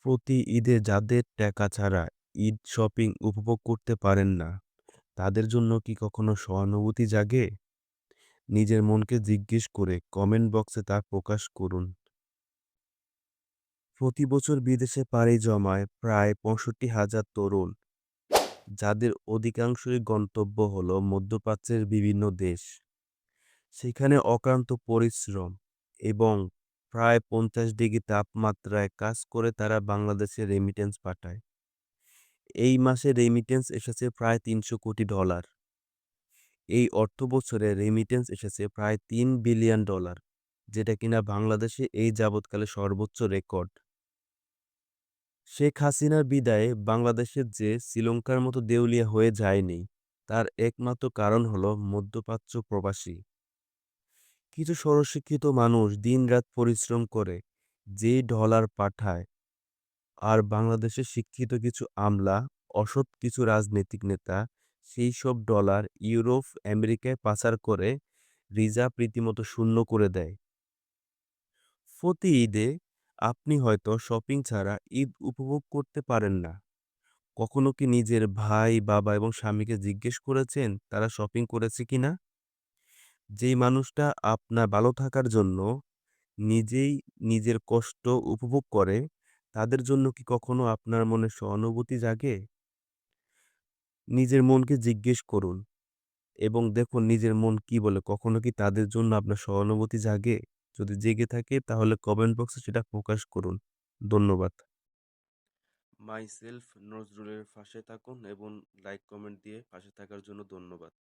প্রতি ঈদে যাদের টাকা ছাড়া ঈদ শপিং উপভোগ করতে পারেন না, তাদের জন্য কি কখনো সহানুভূতি জাগে? নিজের মনকে জিজ্ঞেস করে কমেন্ট বক্সে তা প্রকাশ করুন। প্রতি বছর বিদেশে পাড়ি জমায় প্রায় ৬৫,০০০ তরুণ, যাদের অধিকাংশই গন্তব্য হল মধ্যপ্রাচ্যের বিভিন্ন দেশ। সেখানে অক্লান্ত পরিশ্রম এবং প্রায় ৫০ ডিগ্রি তাপমাত্রায় কাজ করে তারা বাংলাদেশে রেমিটেন্স পাঠায়। এই মাসে রেমিটেন্স এসেছে প্রায় $৩০০ কোটি। এই অর্থবছরে রেমিটেন্স এসেছে প্রায় $৩ বিলিয়ন, যেটা কিনা বাংলাদেশে এই যাবৎকালে সর্বোচ্চ রেকর্ড। শেখ হাসিনার বিদায়ে বাংলাদেশের যে শ্রীলঙ্কার মতো দেউলিয়া হয়ে যায়নি, তার একমাত্র কারণ হলো মধ্যপ্রাচ্য প্রবাসী। কিছু স্বরশিক্ষিত মানুষ দিনরাত পরিশ্রম করে যেই ডলার পাঠায়, আর বাংলাদেশের শিক্ষিত কিছু আমলা, অসৎ কিছু রাজনৈতিক নেতা সেই সব ডলার ইউরোপ, আমেরিকায় পাচার করে রিজার্ভ রীতিমতো শূন্য করে দেয়। প্রতি ঈদে আপনি হয়তো শপিং ছাড়া ঈদ উপভোগ করতে পারেন না। কখনো কি নিজের ভাই, বাবা এবং স্বামীকে জিজ্ঞেস করেছেন তারা শপিং করেছে কিনা? যেই মানুষটা আপনার ভালো থাকার জন্য নিজেই নিজের কষ্ট উপভোগ করে, তাদের জন্য কি কখনো আপনার মনে সহানুভূতি জাগে? নিজের মনকে জিজ্ঞেস করুন এবং দেখুন নিজের মন কি বলে। কখনো কি তাদের জন্য আপনার সহানুভূতি জাগে? যদি জেগে থাকে তাহলে কমেন্ট বক্সে সেটা প্রকাশ করুন। ধন্যবাদ। মাইসেলফ নজরুলের পাশে থাকুন এবং লাইক কমেন্ট দিয়ে পাশে থাকার জন্য ধন্যবাদ।